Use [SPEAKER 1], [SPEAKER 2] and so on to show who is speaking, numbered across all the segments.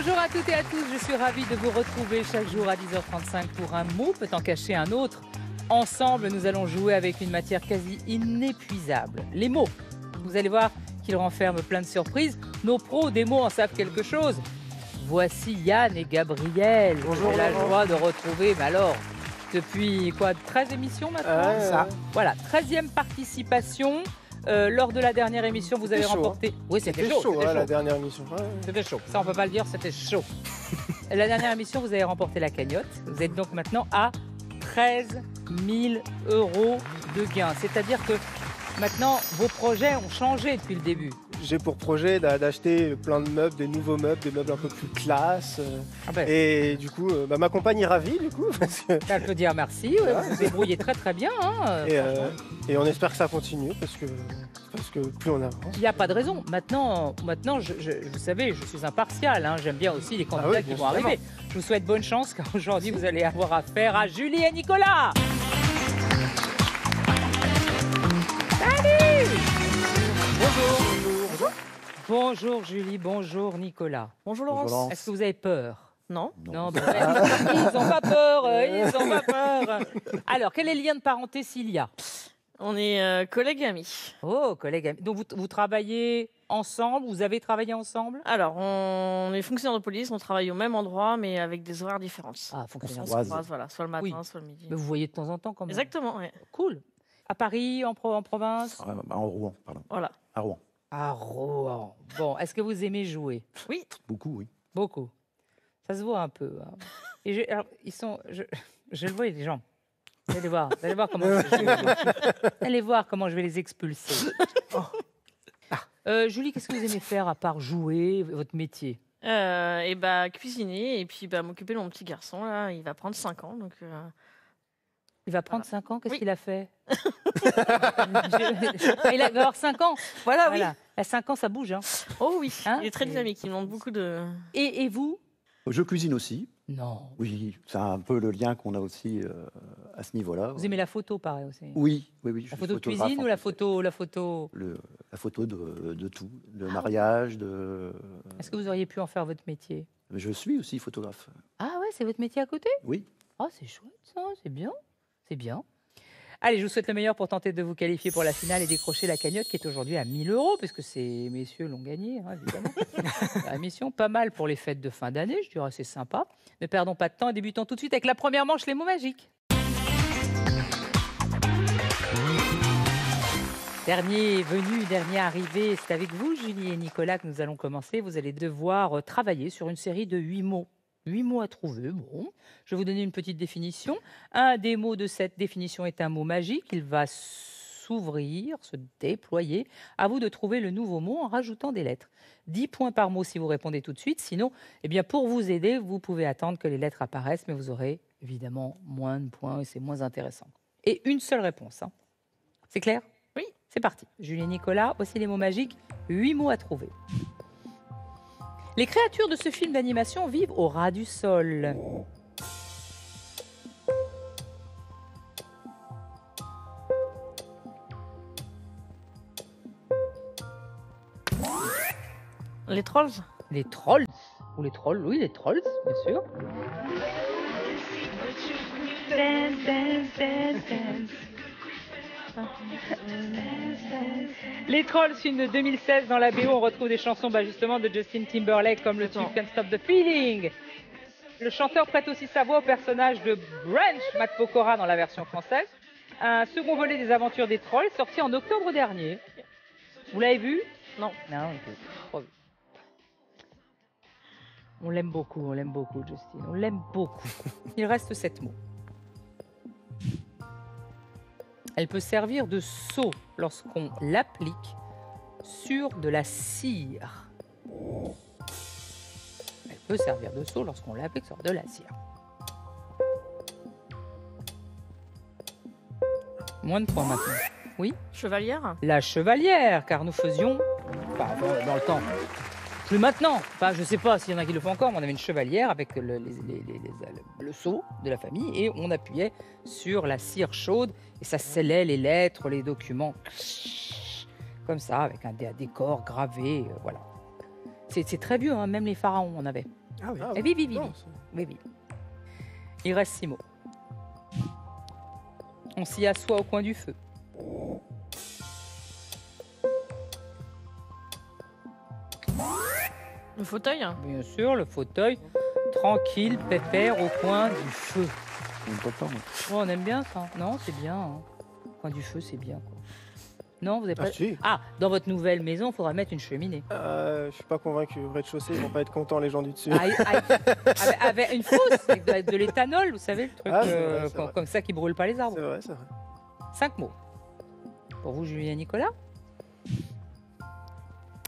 [SPEAKER 1] Bonjour à toutes et à tous, je suis ravie de vous retrouver chaque jour à 10h35 pour un mot peut en cacher un autre. Ensemble, nous allons jouer avec une matière quasi inépuisable, les mots. Vous allez voir qu'ils renferment plein de surprises. Nos pros des mots en savent quelque chose. Voici Yann et Gabriel.
[SPEAKER 2] Bonjour.
[SPEAKER 1] J'ai la joie de retrouver, mais alors, depuis quoi, 13 émissions maintenant
[SPEAKER 2] ça.
[SPEAKER 1] Voilà, 13e participation. Lors de la dernière émission, vous avez
[SPEAKER 2] C'était chaud,
[SPEAKER 1] remporté... Oui, c'était chaud.
[SPEAKER 2] chaud,
[SPEAKER 1] c'était chaud.
[SPEAKER 2] la dernière émission.
[SPEAKER 1] C'était chaud. Ça, on peut pas le dire, c'était chaud. La dernière émission, vous avez remporté la cagnotte. Vous êtes donc maintenant à 13 000 € de gains. C'est-à-dire que maintenant, vos projets ont changé depuis le début.
[SPEAKER 2] J'ai pour projet d'acheter plein de meubles, des nouveaux meubles, des meubles un peu plus classe.
[SPEAKER 1] Ah ben,
[SPEAKER 2] Et du coup, ma compagne est ravie, du coup. Parce que,
[SPEAKER 1] elle peut dire merci. Ouais, vous vous débrouillez très très bien. Hein,
[SPEAKER 2] et on espère que ça continue, parce que plus on avance.
[SPEAKER 1] il n'y a pas de raison. Maintenant vous savez, je suis impartial. Hein. J'aime bien aussi les candidats
[SPEAKER 2] oui,
[SPEAKER 1] qui
[SPEAKER 2] bien
[SPEAKER 1] vont
[SPEAKER 2] sûr.
[SPEAKER 1] arriver. Je vous souhaite bonne chance, car aujourd'hui, vous allez avoir affaire à Julie et Nicolas. Bonjour Julie, bonjour Nicolas.
[SPEAKER 3] Bonjour Laurence.
[SPEAKER 1] Est-ce que vous avez peur?
[SPEAKER 3] Non.
[SPEAKER 1] Non, ben, ils n'ont pas peur, ils n'ont pas peur. Alors, quel est le lien de parenté s'il y a?
[SPEAKER 3] On est collègues et amis.
[SPEAKER 1] Oh, collègue, ami. Donc vous travaillez ensemble, vous avez travaillé ensemble?
[SPEAKER 3] Alors, on est fonctionnaires de police, on travaille au même endroit, mais avec des horaires différents.
[SPEAKER 1] Ah,
[SPEAKER 3] On
[SPEAKER 1] fonctionnaire.
[SPEAKER 3] se croise, voilà, soit le matin,
[SPEAKER 1] Oui.
[SPEAKER 3] soit le midi.
[SPEAKER 1] Mais vous voyez de temps en temps quand même.
[SPEAKER 3] Exactement, ouais.
[SPEAKER 1] Cool. À Paris, en province?
[SPEAKER 4] En Rouen, pardon.
[SPEAKER 3] Voilà.
[SPEAKER 4] À Rouen.
[SPEAKER 1] À Rouen. Bon, est-ce que vous aimez jouer?
[SPEAKER 3] Oui.
[SPEAKER 4] Beaucoup, oui.
[SPEAKER 1] Beaucoup. Ça se voit un peu. Hein. Et alors, ils sont... Je le vois, les gens. Vous allez voir comment allez voir comment je vais les expulser. Julie, qu'est-ce que vous aimez faire à part jouer, votre métier?
[SPEAKER 3] Et bah, cuisiner et puis bah, m'occuper de mon petit garçon. Là, il va prendre 5 ans. Donc,
[SPEAKER 1] Il va prendre 5 ans, qu'est-ce
[SPEAKER 3] Oui.
[SPEAKER 1] qu'il a fait? Il va avoir 5 ans.
[SPEAKER 3] Voilà,
[SPEAKER 1] Voilà. À 5 ans, ça bouge. Hein.
[SPEAKER 3] oui. Oh oui,
[SPEAKER 1] Hein
[SPEAKER 3] il est très dynamique. Il demande beaucoup de...
[SPEAKER 1] Et vous?
[SPEAKER 4] Je cuisine aussi.
[SPEAKER 1] Non.
[SPEAKER 4] Oui, c'est un peu le lien qu'on a aussi à ce niveau-là.
[SPEAKER 1] Vous aimez la photo, pareil aussi?
[SPEAKER 4] Oui. Je
[SPEAKER 1] La
[SPEAKER 4] suis
[SPEAKER 1] photo de
[SPEAKER 4] photographe,
[SPEAKER 1] cuisine
[SPEAKER 4] en
[SPEAKER 1] ou la
[SPEAKER 4] fait.
[SPEAKER 1] photo?
[SPEAKER 4] La photo de tout, de mariage, de...
[SPEAKER 1] Est-ce que vous auriez pu en faire votre métier?
[SPEAKER 4] Je suis aussi photographe.
[SPEAKER 1] Ah ouais, c'est votre métier à côté?
[SPEAKER 4] Oui.
[SPEAKER 1] Oh, c'est chouette ça, c'est bien. C'est bien. Allez, je vous souhaite le meilleur pour tenter de vous qualifier pour la finale et décrocher la cagnotte qui est aujourd'hui à 1 000 €, puisque ces messieurs l'ont gagné, hein, évidemment. La mission, pas mal pour les fêtes de fin d'année, je dirais, c'est sympa. Ne perdons pas de temps et débutons tout de suite avec la première manche, les mots magiques. Dernier venu, dernier arrivé, c'est avec vous, Julie et Nicolas, que nous allons commencer. Vous allez devoir travailler sur une série de 8 mots. 8 mots à trouver. Bon, je vais vous donner une petite définition. Un des mots de cette définition est un mot magique. Il va s'ouvrir, se déployer. À vous de trouver le nouveau mot en rajoutant des lettres. 10 points par mot si vous répondez tout de suite. Sinon, eh bien, pour vous aider, vous pouvez attendre que les lettres apparaissent, mais vous aurez évidemment moins de points et c'est moins intéressant. Et une seule réponse. Hein. C'est clair?
[SPEAKER 3] Oui.
[SPEAKER 1] C'est parti. Julie et Nicolas, voici les mots magiques. 8 mots à trouver. Les créatures de ce film d'animation vivent au ras du sol.
[SPEAKER 3] Les trolls.
[SPEAKER 1] Les trolls. Ou les trolls, oui, les trolls, bien sûr. Les Trolls, film de 2016. Dans la BO, on retrouve des chansons justement de Justin Timberlake comme le tube Can't Stop the Feeling. Le chanteur prête aussi sa voix au personnage de Branch, Matt Pokora dans la version française. Un second volet des aventures des Trolls sorti en octobre dernier. Vous l'avez vu?
[SPEAKER 3] Non.
[SPEAKER 1] Non, ok. Oh. On l'aime beaucoup, Justin. On l'aime beaucoup. Il reste 7 mots. Elle peut servir de seau lorsqu'on l'applique sur de la cire. Elle peut servir de seau lorsqu'on l'applique sur de la cire. Moins de points maintenant. Oui?
[SPEAKER 3] Chevalière.
[SPEAKER 1] La chevalière, car nous faisions, enfin, dans le temps, plus maintenant, enfin, je ne sais pas s'il y en a qui le font encore, mais on avait une chevalière avec le sceau de la famille et on appuyait sur la cire chaude et ça scellait les lettres, les documents, comme ça, avec un décor gravé, voilà. C'est très vieux, hein, même les pharaons en avaient.
[SPEAKER 2] Ah oui.
[SPEAKER 1] Eh oui, oui, oui,
[SPEAKER 2] Non,
[SPEAKER 1] oui. Oui, oui. Il reste 6 mots. On s'y assoit au coin du feu.
[SPEAKER 3] Le fauteuil.
[SPEAKER 1] Bien sûr, le fauteuil, tranquille, pépère, au coin du feu.
[SPEAKER 4] On peut pas, moi.
[SPEAKER 1] Oh, on aime bien ça. Non, c'est bien. Hein. Au coin du feu, c'est bien. Quoi. Non, vous avez pas.
[SPEAKER 2] Ah, si.
[SPEAKER 1] Ah, dans votre nouvelle maison, il faudra mettre une cheminée.
[SPEAKER 2] Je suis pas convaincu. Au rez-de-chaussée, ils vont pas être contents, les gens du dessus.
[SPEAKER 1] Avec une fosse, avec de l'éthanol, vous savez, le truc
[SPEAKER 2] Ah, c'est vrai, c'est vrai.
[SPEAKER 1] comme ça qui brûle pas les arbres.
[SPEAKER 2] C'est vrai, c'est vrai.
[SPEAKER 1] 5 mots. Pour vous, Julien Nicolas.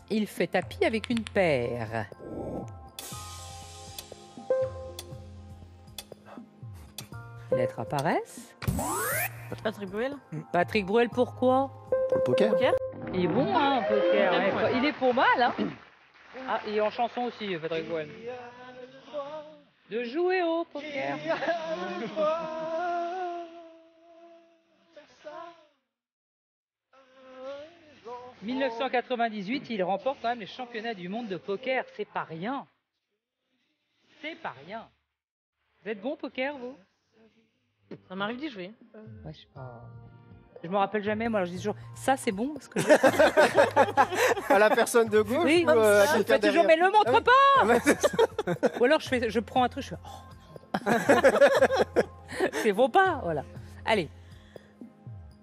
[SPEAKER 1] Il fait tapis avec une paire. Les lettres apparaissent.
[SPEAKER 3] Patrick Bruel.
[SPEAKER 1] Patrick Bruel, pourquoi?
[SPEAKER 4] Pour le poker.
[SPEAKER 3] Poker.
[SPEAKER 1] Il est bon, hein, un poker.
[SPEAKER 3] Il est bon, ouais.
[SPEAKER 1] Il est pour mal, hein. Ah, et en chanson aussi, Patrick Bruel. De jouer au poker. 1998, il remporte quand même les championnats du monde de poker. C'est pas rien. C'est pas rien. Vous êtes bon au poker, vous?
[SPEAKER 3] Ça m'arrive d'y jouer.
[SPEAKER 1] Ouais, je sais pas. Je me rappelle jamais, moi, alors je dis toujours, ça c'est bon parce que
[SPEAKER 2] À la personne de gauche
[SPEAKER 1] oui,
[SPEAKER 2] ou à
[SPEAKER 1] je
[SPEAKER 2] quelqu'un
[SPEAKER 1] fais toujours,
[SPEAKER 2] derrière
[SPEAKER 1] mais le montre pas.
[SPEAKER 2] Ah ouais, c'est ça.
[SPEAKER 1] Ou alors je prends un truc, je fais, oh non. C'est vaut pas, voilà. Allez,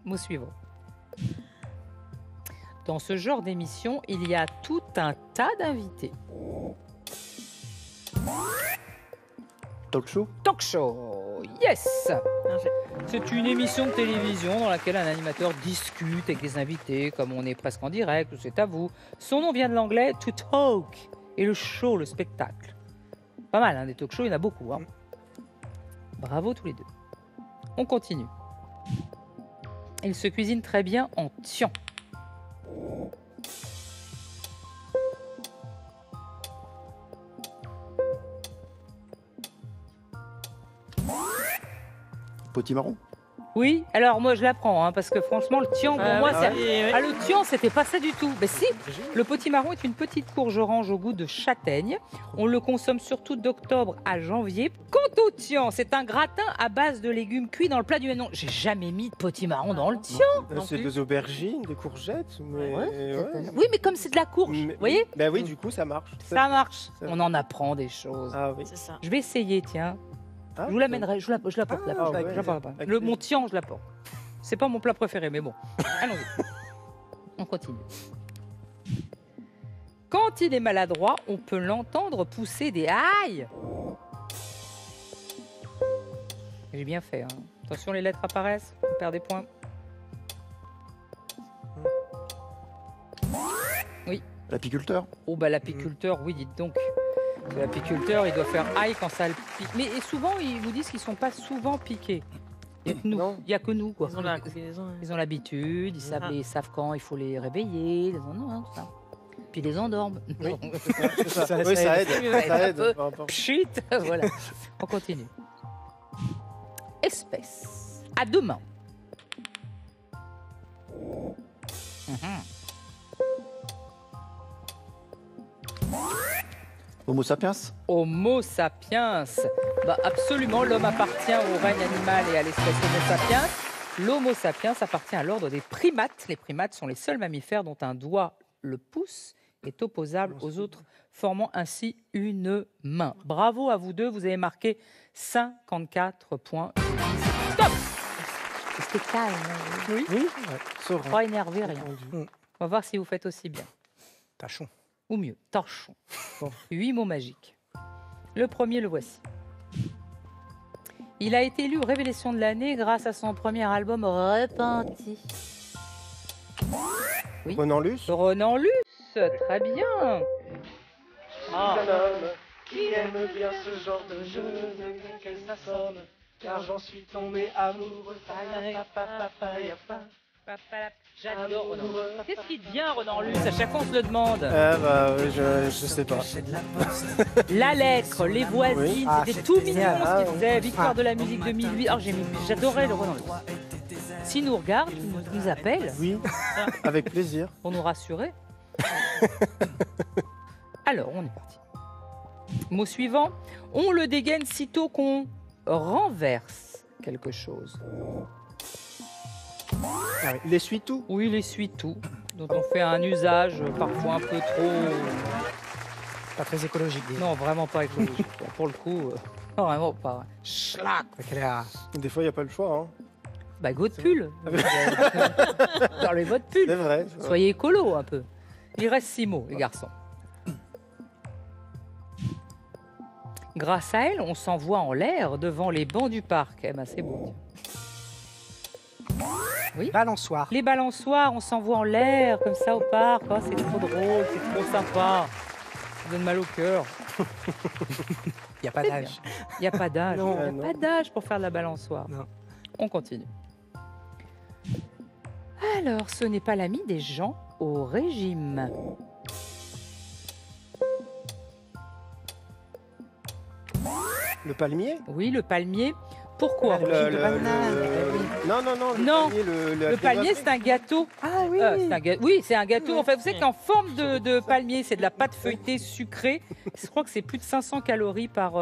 [SPEAKER 1] mot suivant. Dans ce genre d'émission, il y a tout un tas d'invités.
[SPEAKER 4] Talk show.
[SPEAKER 1] Talk show, yes. C'est une émission de télévision dans laquelle un animateur discute avec des invités, comme on est presque en direct, c'est à vous. Son nom vient de l'anglais to talk, et le show, le spectacle. Pas mal, hein, des talk shows, il y en a beaucoup. Hein. Bravo tous les deux. On continue. Il se cuisine très bien en tian.
[SPEAKER 4] Potimarron.
[SPEAKER 1] Oui, alors moi je l'apprends, hein, parce que franchement, le tian, pour moi, c'est... Ah, le tian, c'était pas ça du tout. Mais si, le potimarron est une petite courge orange au goût de châtaigne. On le consomme surtout d'octobre à janvier. Quant au tian, c'est un gratin à base de légumes cuits dans le plat du même nom. J'ai jamais mis de potimarron dans le tian.
[SPEAKER 2] C'est des aubergines, des courgettes. Mais... ouais.
[SPEAKER 1] Oui, mais comme c'est de la courge,
[SPEAKER 2] Mais-
[SPEAKER 1] vous voyez,
[SPEAKER 2] Ben oui, du coup, ça marche.
[SPEAKER 1] ça marche.
[SPEAKER 2] ça-
[SPEAKER 1] On en apprend des choses.
[SPEAKER 2] Ah oui.
[SPEAKER 3] C'est ça.
[SPEAKER 1] Je vais essayer, tiens.
[SPEAKER 2] Ah,
[SPEAKER 1] Je vous l'amènerai, je la porte.
[SPEAKER 2] Ah, ouais,
[SPEAKER 1] je la porte.
[SPEAKER 2] avec
[SPEAKER 1] Le,
[SPEAKER 2] plaisir.
[SPEAKER 1] mon tian, je la porte. C'est pas mon plat préféré, mais bon. Allons-y. On continue. Quand il est maladroit, on peut l'entendre pousser des aïe. J'ai bien fait. Hein. Attention, les lettres apparaissent. On perd des points.
[SPEAKER 4] L'apiculteur.
[SPEAKER 1] Oh, bah l'apiculteur, oui, dites donc. L'apiculteur, il doit faire aïe quand ça le pique. Mais et souvent, ils vous disent qu'ils sont pas souvent piqués. Il n'y a que nous.
[SPEAKER 2] Non.
[SPEAKER 1] Il y a que nous, quoi.
[SPEAKER 3] Ils ont la combinaison. Ouais.
[SPEAKER 1] Ils ont l'habitude, ils savent quand il faut les réveiller, tout ça. Puis ils les endorment.
[SPEAKER 2] Oui, c'est ça. Oui, ça aide. Ça aide.
[SPEAKER 1] peu.
[SPEAKER 2] peu importe.
[SPEAKER 1] Pchit, voilà. On continue. Espèce. À deux mains. Mhm.
[SPEAKER 4] Homo sapiens.
[SPEAKER 1] Homo sapiens. Bah, absolument, l'homme appartient au règne animal et à l'espèce Homo sapiens. L'Homo sapiens appartient à l'ordre des primates. Les primates sont les seuls mammifères dont un doigt, le pouce, est opposable aux autres, formant ainsi une main. Bravo à vous deux, vous avez marqué 54 points. Stop. C'était calme. Hein,
[SPEAKER 2] Oui, ouais. Serein.
[SPEAKER 1] pas énervé, rien.
[SPEAKER 2] Mm.
[SPEAKER 1] On va voir si vous faites aussi bien.
[SPEAKER 2] Tâchons.
[SPEAKER 1] Ou mieux, torchon. 8 mots magiques. Le premier, le voici. Il a été élu Révélation de l'année grâce à son premier album Repenti. Oui.
[SPEAKER 2] Renan Luce.
[SPEAKER 1] Renan Luce, très bien. Ah.
[SPEAKER 5] Un homme qui aime bien ce genre de jeu, que ça sonne, car j'en suis tombé amoureux.
[SPEAKER 1] J'adore Renan Luce. Qu'est-ce qui devient Renan Luce? À chaque fois, on se le demande.
[SPEAKER 2] Bah, je sais pas.
[SPEAKER 1] La lettre, les voisines,
[SPEAKER 2] Oui.
[SPEAKER 1] c'était tout mignon
[SPEAKER 2] génial.
[SPEAKER 1] ce qu'il
[SPEAKER 2] Ah,
[SPEAKER 1] faisait. Victoire de la musique 2008. Oh, j'adorais le Renan Luce. S'il nous regarde, il nous appelle
[SPEAKER 2] Oui, avec plaisir.
[SPEAKER 1] pour nous rassurer. Alors, on est parti. Mot suivant. On le dégaine sitôt qu'on renverse quelque chose.
[SPEAKER 2] Ah oui, l'essuie-tout.
[SPEAKER 1] Oui, il essuie tout, dont on fait un usage parfois un peu trop...
[SPEAKER 6] Pas très écologique. Déjà.
[SPEAKER 1] Non, vraiment pas écologique. Pour le coup, vraiment pas. Schlac.
[SPEAKER 2] Des fois, il n'y a pas le choix. Hein.
[SPEAKER 1] Bah, go de pull. Dans les mots de pull.
[SPEAKER 2] C'est vrai.
[SPEAKER 1] Soyez écolo un peu. Il reste 6 mots, les garçons. Grâce à elle, on s'envoie en l'air devant les bancs du parc. Eh ben, c'est beau.
[SPEAKER 6] Balançoire.
[SPEAKER 1] Les balançoires, on s'envoie en l'air comme ça au parc. Oh, c'est trop drôle, c'est trop sympa. Ça donne mal au cœur.
[SPEAKER 6] Il n'y a pas d'âge.
[SPEAKER 1] Il n'y a pas d'âge.
[SPEAKER 6] Non,
[SPEAKER 1] Il n'y a pas d'âge pour faire de la balançoire.
[SPEAKER 6] Non.
[SPEAKER 1] On continue. Alors, ce n'est pas l'ami des gens au régime.
[SPEAKER 2] Le palmier.
[SPEAKER 1] Oui, le palmier. Pourquoi
[SPEAKER 2] Non.
[SPEAKER 1] Non.
[SPEAKER 2] Le
[SPEAKER 1] Le palmier, c'est un gâteau.
[SPEAKER 6] Ah oui.
[SPEAKER 1] Oui, c'est un gâteau. En fait, vous savez qu'en forme de palmier, c'est de la pâte feuilletée sucrée. Je crois que c'est plus de 500 calories par.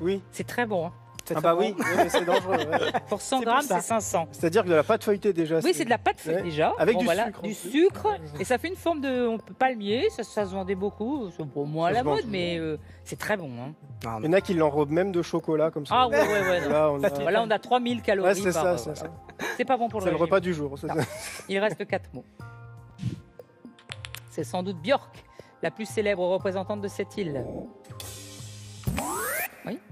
[SPEAKER 2] Oui.
[SPEAKER 1] C'est très bon. Hein.
[SPEAKER 2] Ah bah oui, mais c'est dangereux. Ouais.
[SPEAKER 1] Pour 100
[SPEAKER 6] C'est
[SPEAKER 1] grammes,
[SPEAKER 6] pour ça.
[SPEAKER 1] c'est 500.
[SPEAKER 2] C'est-à-dire que de la pâte feuilletée déjà.
[SPEAKER 1] Oui, c'est de la pâte feuilletée
[SPEAKER 2] Ouais.
[SPEAKER 1] déjà.
[SPEAKER 2] Avec du
[SPEAKER 1] voilà,
[SPEAKER 2] sucre, en
[SPEAKER 1] du
[SPEAKER 2] plus.
[SPEAKER 1] sucre. Et ça fait une forme de palmier. Ça se vendait beaucoup. C'est pour moi à
[SPEAKER 2] Ça
[SPEAKER 1] la
[SPEAKER 2] se mange.
[SPEAKER 1] mode, mais c'est très bon. Hein.
[SPEAKER 6] Non,
[SPEAKER 2] Il y en a qui l'enrobent même de chocolat comme ça.
[SPEAKER 1] Ah ouais. Non.
[SPEAKER 2] Là, on a...
[SPEAKER 1] Voilà, on a 3000 calories.
[SPEAKER 2] Ouais, c'est
[SPEAKER 1] par,
[SPEAKER 2] ça, c'est
[SPEAKER 1] voilà.
[SPEAKER 2] ça.
[SPEAKER 1] C'est pas bon pour
[SPEAKER 2] C'est le
[SPEAKER 1] régime.
[SPEAKER 2] repas du jour. c'est
[SPEAKER 1] Non.
[SPEAKER 2] ça.
[SPEAKER 1] Il reste 4 mots. C'est sans doute Björk, la plus célèbre représentante de cette île.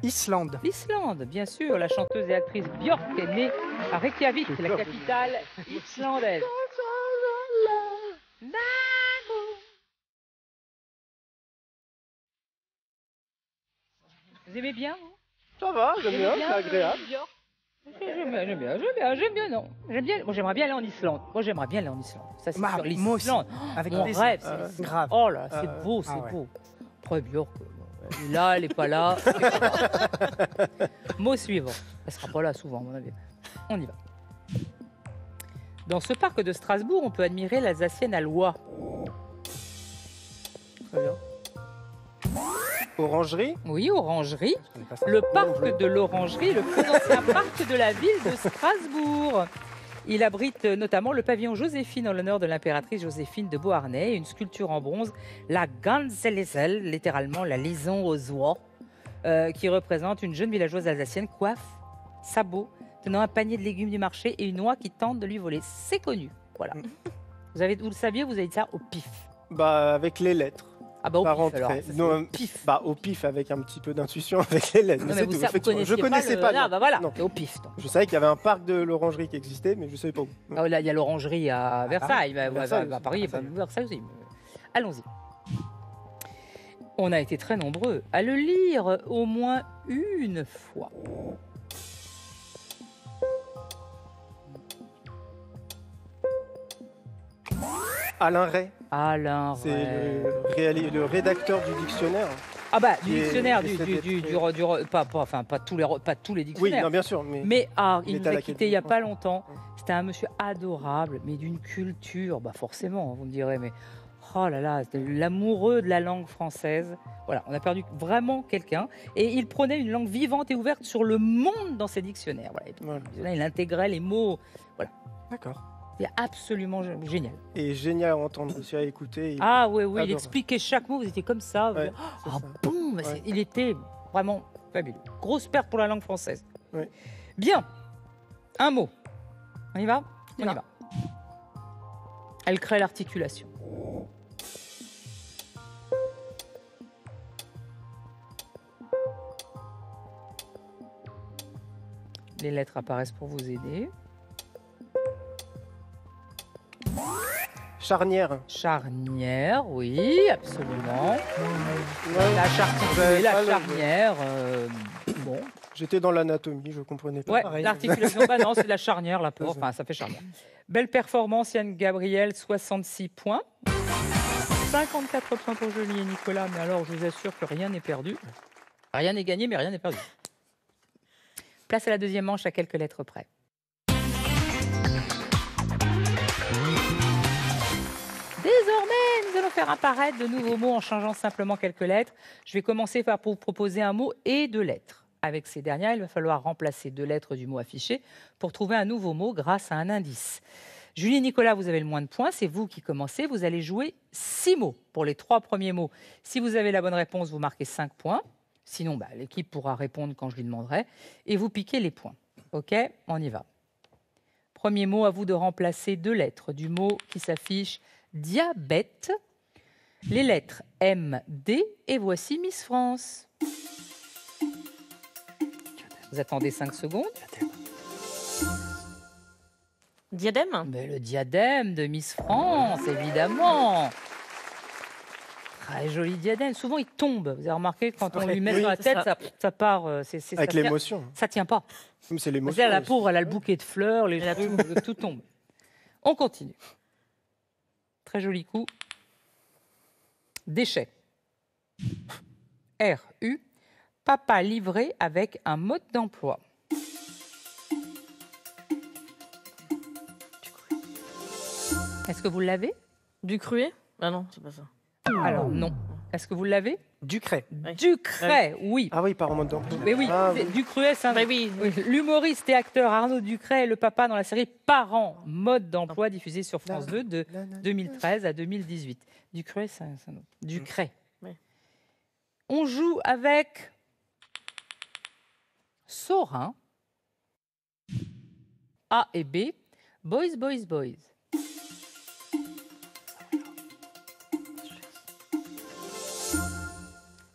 [SPEAKER 6] Islande.
[SPEAKER 1] L'Islande, bien sûr. La chanteuse et actrice Björk est née à Reykjavik, la capitale islandaise. Vous aimez bien hein
[SPEAKER 2] Ça va, j'aime bien, c'est agréable.
[SPEAKER 1] Björk J'aime bien, non. J'aime bien. Moi, j'aimerais bien aller en Islande. Ça, c'est
[SPEAKER 6] Bah,
[SPEAKER 1] sûr.
[SPEAKER 6] moi aussi.
[SPEAKER 1] L'Islande.
[SPEAKER 6] Avec
[SPEAKER 1] Mon
[SPEAKER 6] plaisir.
[SPEAKER 1] rêve,
[SPEAKER 6] c'est grave.
[SPEAKER 1] Oh là, c'est
[SPEAKER 2] Ah ouais.
[SPEAKER 1] beau, c'est
[SPEAKER 6] Ah ouais.
[SPEAKER 1] beau. Après Björk, elle est là, elle n'est pas là. Mot suivant. Elle sera pas là souvent, à mon avis. On y va. Dans ce parc de Strasbourg, on peut admirer l'Alsacienne à Loire.
[SPEAKER 2] Très bien. Orangerie.
[SPEAKER 1] Oui, orangerie.
[SPEAKER 6] Je connais pas ça.
[SPEAKER 1] Le parc de l'Orangerie, le plus ancien parc de la ville de Strasbourg. Il abrite notamment le pavillon Joséphine en l'honneur de l'impératrice Joséphine de Beauharnais, une sculpture en bronze, la Ganzelsel, littéralement la liaison aux oies, qui représente une jeune villageoise alsacienne, coiffe, sabot, tenant un panier de légumes du marché et une oie qui tente de lui voler. C'est connu. Voilà. Vous le saviez, vous avez dit ça au pif.
[SPEAKER 2] Bah, avec les lettres.
[SPEAKER 1] Ah bah au
[SPEAKER 2] Par
[SPEAKER 1] pif alors.
[SPEAKER 2] entrée.
[SPEAKER 1] Ça, c'est
[SPEAKER 2] Non,
[SPEAKER 1] au pif.
[SPEAKER 2] Bah, au pif, avec un petit peu d'intuition avec les lettres.
[SPEAKER 1] Non,
[SPEAKER 2] Mais
[SPEAKER 1] mais
[SPEAKER 2] c'est
[SPEAKER 1] vous,
[SPEAKER 2] tout,
[SPEAKER 1] vous
[SPEAKER 2] effectivement.
[SPEAKER 1] connaissiez
[SPEAKER 2] Je connaissais pas.
[SPEAKER 1] Ah
[SPEAKER 2] non.
[SPEAKER 1] bah voilà,
[SPEAKER 2] Non.
[SPEAKER 1] c'est au pif. donc.
[SPEAKER 2] Je savais qu'il y avait un parc de l'Orangerie qui existait, mais je ne savais pas où.
[SPEAKER 1] Ah, là, il y a l'orangerie à Versailles.
[SPEAKER 2] Versailles
[SPEAKER 1] À
[SPEAKER 2] aussi.
[SPEAKER 1] Paris, Versailles aussi. Allons-y. On a été très nombreux à le lire au moins une fois.
[SPEAKER 2] Alain Ray,
[SPEAKER 1] Alain
[SPEAKER 2] c'est
[SPEAKER 1] Ray.
[SPEAKER 2] le rédacteur du dictionnaire.
[SPEAKER 1] Ah bah, du
[SPEAKER 2] qui est
[SPEAKER 1] dictionnaire,
[SPEAKER 2] décédé
[SPEAKER 1] pas tous les
[SPEAKER 2] Oui,
[SPEAKER 1] dictionnaires.
[SPEAKER 2] non, bien sûr, mais
[SPEAKER 1] Mais il
[SPEAKER 2] Il
[SPEAKER 1] nous
[SPEAKER 2] était à
[SPEAKER 1] a
[SPEAKER 2] la
[SPEAKER 1] quittés il n'y a
[SPEAKER 2] Académie
[SPEAKER 1] pas
[SPEAKER 2] française.
[SPEAKER 1] longtemps. C'était un monsieur adorable, mais d'une culture, bah forcément, vous me direz, mais oh là là, c'était l'amoureux de la langue française. Voilà, on a perdu vraiment quelqu'un. Et il prenait une langue vivante et ouverte sur le monde dans ses dictionnaires. Voilà. Et puis,
[SPEAKER 2] voilà.
[SPEAKER 1] il intégrait les mots.
[SPEAKER 6] D'accord.
[SPEAKER 1] C'était absolument génial.
[SPEAKER 2] Et génial à entendre aussi, à écouter.
[SPEAKER 1] Ah oui, il
[SPEAKER 2] Adorable.
[SPEAKER 1] expliquait chaque mot, vous étiez comme ça. Vous
[SPEAKER 2] Ouais,
[SPEAKER 1] dites,
[SPEAKER 2] c'est
[SPEAKER 1] ah
[SPEAKER 2] ça.
[SPEAKER 1] bon, mais
[SPEAKER 2] Ouais.
[SPEAKER 1] il était vraiment fabuleux. Grosse perte pour la langue française.
[SPEAKER 2] Ouais.
[SPEAKER 1] Bien, un mot. On y va On y
[SPEAKER 6] Non.
[SPEAKER 1] va. Elle crée l'articulation. Les lettres apparaissent pour vous aider.
[SPEAKER 2] Charnière.
[SPEAKER 1] Charnière, oui, absolument.
[SPEAKER 2] Ouais,
[SPEAKER 1] La charnière,
[SPEAKER 2] Ouais,
[SPEAKER 1] la
[SPEAKER 2] pas le-
[SPEAKER 1] charnière, bon.
[SPEAKER 2] J'étais dans l'anatomie, je comprenais pas.
[SPEAKER 1] Ouais,
[SPEAKER 6] pareil.
[SPEAKER 1] l'articulation, bah non, c'est de la charnière, là,
[SPEAKER 2] C'est ça.
[SPEAKER 1] enfin, ça fait charnière. Belle performance, Yann Gabriel, 66 points. 54 points pour Julie et Nicolas, mais alors, je vous assure que rien n'est perdu. Rien n'est gagné, mais rien n'est perdu. Place à la deuxième manche à quelques lettres près. Désormais, nous allons faire apparaître de nouveaux mots en changeant simplement quelques lettres. Je vais commencer par vous proposer un mot et deux lettres. Avec ces dernières, il va falloir remplacer deux lettres du mot affiché pour trouver un nouveau mot grâce à un indice. Julie et Nicolas, vous avez le moins de points, c'est vous qui commencez. Vous allez jouer 6 mots pour les 3 premiers mots. Si vous avez la bonne réponse, vous marquez 5 points. Sinon, l'équipe pourra répondre quand je lui demanderai. Et vous piquez les points. OK, on y va. Premier mot, à vous de remplacer deux lettres du mot qui s'affiche diabète. Les lettres M, D, et voici Miss France. Vous attendez 5 secondes.
[SPEAKER 3] Diadème.
[SPEAKER 1] Mais le diadème de Miss France, évidemment. Très joli diadème. Souvent, il tombe. Vous avez remarqué, quand on lui met sur la tête, ça part.
[SPEAKER 2] Avec l'émotion.
[SPEAKER 1] Ça tient pas.
[SPEAKER 2] C'est l'émotion.
[SPEAKER 1] La pauvre, elle a le bouquet de fleurs, les trucs, tout tombe. On continue. Très joli coup. Déchet. R-U. Papa livré avec un mode d'emploi. Est-ce que vous l'avez?
[SPEAKER 3] Du cruet. Ah non, c'est pas ça.
[SPEAKER 1] Alors non. Est-ce que vous l'avez?
[SPEAKER 6] Ducret.
[SPEAKER 3] Oui.
[SPEAKER 1] Ducret, oui.
[SPEAKER 2] Ah oui, par en mode d'emploi.
[SPEAKER 1] Mais oui,
[SPEAKER 2] Ah, oui.
[SPEAKER 1] Ducret, c'est un...
[SPEAKER 3] Bah oui.
[SPEAKER 1] Oui, l'humoriste et acteur Arnaud Ducret est le papa dans la série Parents, mode d'emploi diffusée sur France 2 de 2013 à 2018. Ducret, c'est un autre. Ducret.
[SPEAKER 3] Oui.
[SPEAKER 1] On joue avec Sorin, A et B, Boys, Boys, Boys.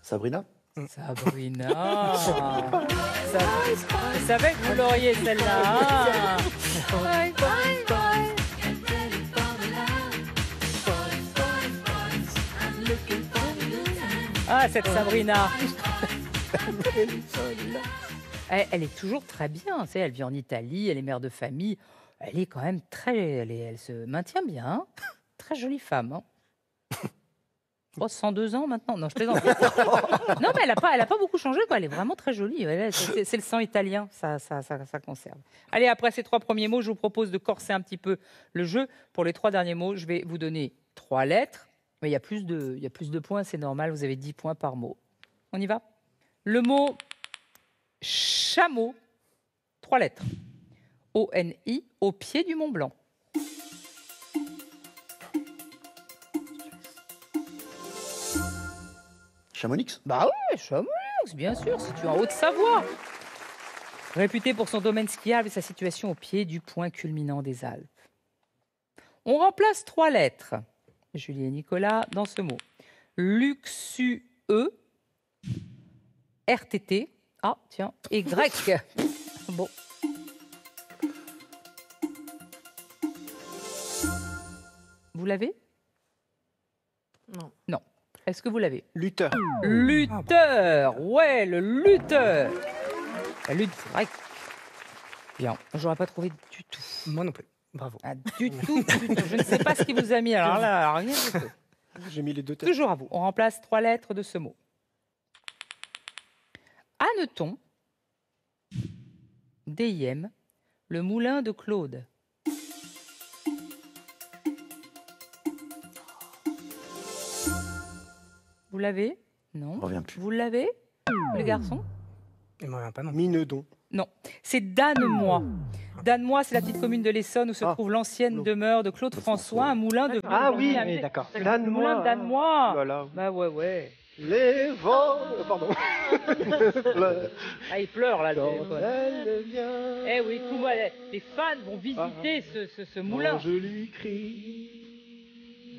[SPEAKER 4] Sabrina?
[SPEAKER 1] Sabrina. Je savais que vous l'auriez celle-là. Ah, cette Sabrina. Elle est toujours très bien. Tu sais, elle vit en Italie, elle est mère de famille. Elle est quand même elle se maintient bien. Hein. Très jolie femme. Hein. Oh, 102 ans maintenant. Non, je plaisante. Non, mais elle n'a pas beaucoup changé. Quoi. Elle est vraiment très jolie. C'est le sang italien, ça conserve. Allez, après ces 3 premiers mots, je vous propose de corser un petit peu le jeu. Pour les 3 derniers mots, je vais vous donner 3 lettres. Mais il y a plus de points, c'est normal. Vous avez 10 points par mot. On y va? Le mot chameau, 3 lettres. O-N-I, au pied du Mont Blanc.
[SPEAKER 4] Chamonix?
[SPEAKER 1] Bah oui, Chamonix, bien sûr, situé en Haute-Savoie. Réputé pour son domaine skiable et sa situation au pied du point culminant des Alpes. On remplace 3 lettres, Julie et Nicolas, dans ce mot. Luxueux, RTT, ah tiens, et grec. Bon. Vous l'avez?
[SPEAKER 3] Non.
[SPEAKER 1] Non. Est-ce que vous l'avez?
[SPEAKER 2] Lutteur.
[SPEAKER 1] Lutteur, ouais, le lutteur. La lutte grecque. Bien, j'aurais pas trouvé du tout.
[SPEAKER 6] Moi non plus. Bravo.
[SPEAKER 1] Ah, du tout. Je ne sais pas ce qui vous a mis. Alors là, rien du tout.
[SPEAKER 2] J'ai mis les 2 têtes.
[SPEAKER 1] Toujours à vous. On remplace 3 lettres de ce mot. Hanneton, DIM, le moulin de Claude. Vous l'avez? Non.
[SPEAKER 4] On revient plus.
[SPEAKER 1] Vous l'avez, les garçons?
[SPEAKER 6] Il m'en revient pas non.
[SPEAKER 2] Minedon.
[SPEAKER 1] Non, c'est Dannemois. Dannemois, c'est la petite commune de l'Essonne où se trouve l'ancienne demeure de Claude François, un moulin de...
[SPEAKER 2] Ah oui,
[SPEAKER 6] d'accord.
[SPEAKER 1] Le moulin de Dannemois.
[SPEAKER 2] Voilà.
[SPEAKER 1] Bah ouais.
[SPEAKER 2] Les vents. Pardon.
[SPEAKER 1] Ah, il pleure là, le
[SPEAKER 2] Quand
[SPEAKER 1] téléphone.
[SPEAKER 2] elle vient.
[SPEAKER 1] Eh oui, tout le monde, les fans vont visiter ce moulin.
[SPEAKER 2] Quand je lui crie,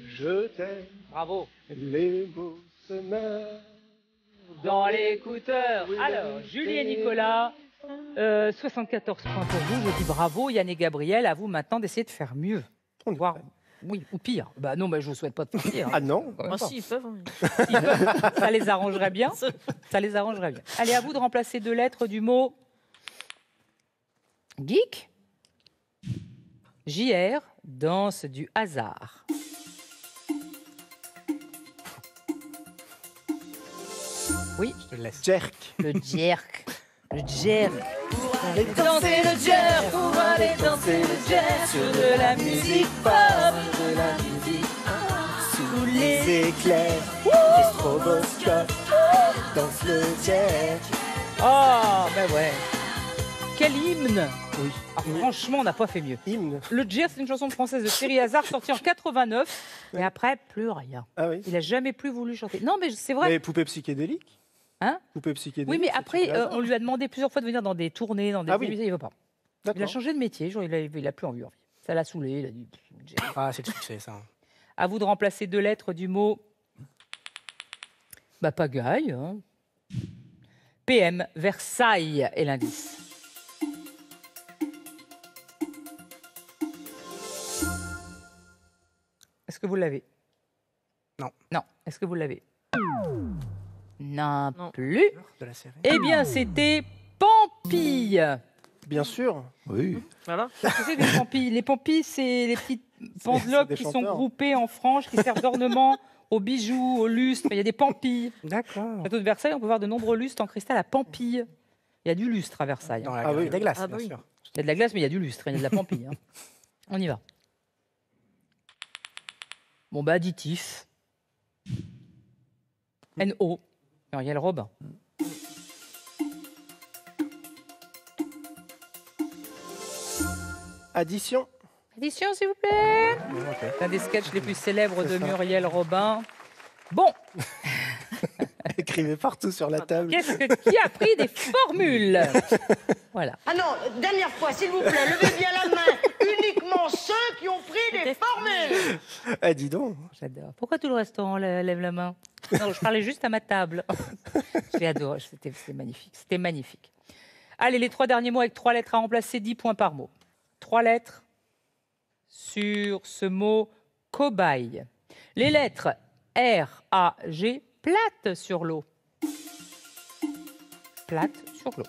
[SPEAKER 2] je t'aime.
[SPEAKER 1] Bravo.
[SPEAKER 2] Les mots se meurent
[SPEAKER 1] Dans l'écouteur. Alors, Julie et Nicolas, 74 points pour vous. Je dis bravo. Yann et Gabriel, à vous maintenant d'essayer de faire mieux.
[SPEAKER 2] On est
[SPEAKER 1] Voir.
[SPEAKER 2] prêt.
[SPEAKER 1] Oui, ou pire. Bah non, mais je vous souhaite pas de faire pire. hein.
[SPEAKER 2] Ah non.
[SPEAKER 1] Quand même
[SPEAKER 3] Ah
[SPEAKER 1] pas.
[SPEAKER 3] si, ils peuvent. hein.
[SPEAKER 1] S'ils peuvent, ça les arrangerait bien. Ça les arrangerait bien. Allez, à vous de remplacer 2 lettres du mot geek. JR, danse du hasard. Oui,
[SPEAKER 6] Je te laisse.
[SPEAKER 2] Jerk.
[SPEAKER 1] le jerk. Le jerk.
[SPEAKER 2] Allez
[SPEAKER 1] Danser le jerk, pour aller danser le jerk sur de la musique pop.
[SPEAKER 4] De la musique sous
[SPEAKER 1] sous les...
[SPEAKER 2] Les éclairs, les stroboscopes, danse le jet.
[SPEAKER 1] Oh, ben ouais. Quel hymne.
[SPEAKER 2] Oui.
[SPEAKER 1] Ah, franchement, on n'a pas fait mieux.
[SPEAKER 2] Hymne.
[SPEAKER 1] Le Jet, c'est une chanson française de Thierry Hazard sortie en 89. Et après, plus rien.
[SPEAKER 2] Ah oui.
[SPEAKER 1] Il a jamais plus voulu chanter. Non, mais c'est vrai.
[SPEAKER 2] Mais poupée psychédélique.
[SPEAKER 1] Hein?
[SPEAKER 2] Poupée psychédélique.
[SPEAKER 1] Oui, mais
[SPEAKER 2] c'est
[SPEAKER 1] après,
[SPEAKER 2] Thierry Hazard.
[SPEAKER 1] on lui a demandé plusieurs fois de venir dans des tournées, dans des
[SPEAKER 2] Ah oui.
[SPEAKER 1] émissions. Il ne veut pas. Il a
[SPEAKER 2] D'accord.
[SPEAKER 1] changé de métier. Genre, il a plus envie. Ça l'a saoulé. Il a dit. Jet.
[SPEAKER 6] Ah, c'est le succès, ça.
[SPEAKER 1] À vous de remplacer 2 lettres du mot pagaille. Hein. PM, Versailles est l'indice. Est-ce que vous l'avez?
[SPEAKER 6] Non.
[SPEAKER 1] Non. Est-ce que vous l'avez? Non,
[SPEAKER 3] Non.
[SPEAKER 1] plus.
[SPEAKER 6] De la série.
[SPEAKER 1] Eh bien, c'était Pampille.
[SPEAKER 2] Bien sûr.
[SPEAKER 4] Oui.
[SPEAKER 3] Voilà.
[SPEAKER 1] Qu'est-ce que c'est des pampilles? Les pampilles, c'est les petites pendeloques
[SPEAKER 2] des
[SPEAKER 1] qui sont
[SPEAKER 2] chanteurs.
[SPEAKER 1] groupées en franges, qui servent d'ornement aux bijoux, aux lustres. Il y a des pampilles.
[SPEAKER 6] D'accord.
[SPEAKER 1] Au château de Versailles, on peut voir de nombreux lustres en cristal à pampille. Il y a du lustre à Versailles.
[SPEAKER 6] Dans
[SPEAKER 1] Hein.
[SPEAKER 6] la
[SPEAKER 2] Ah
[SPEAKER 6] galerie
[SPEAKER 2] oui.
[SPEAKER 6] des glaces,
[SPEAKER 3] Ah bah
[SPEAKER 6] bien
[SPEAKER 3] oui.
[SPEAKER 6] sûr.
[SPEAKER 1] Il y a de la glace, mais il y a du lustre, il y a de la pampille. Hein. On y va. Bon, additif. NO. Muriel Robin.
[SPEAKER 2] Addition.
[SPEAKER 1] Addition, s'il vous plaît.
[SPEAKER 6] Ok.
[SPEAKER 1] L'un des sketchs les plus célèbres de
[SPEAKER 2] C'est ça.
[SPEAKER 1] Muriel Robin. Bon,
[SPEAKER 2] Écrivez partout sur la table.
[SPEAKER 1] qui a pris des formules? Voilà.
[SPEAKER 7] Ah non, dernière fois, s'il vous plaît, levez bien la main. Uniquement ceux qui ont pris des formules.
[SPEAKER 2] Ah, dis donc.
[SPEAKER 1] J'adore. Pourquoi tout le restaurant lève la main? Non, je parlais juste à ma table. J'ai adoré. C'était magnifique. C'était magnifique. Allez, les 3 derniers mots avec 3 lettres à remplacer, 10 points par mot. 3 lettres sur ce mot cobaye. Les lettres R, A, G, plates sur l'eau. Plates sur l'eau.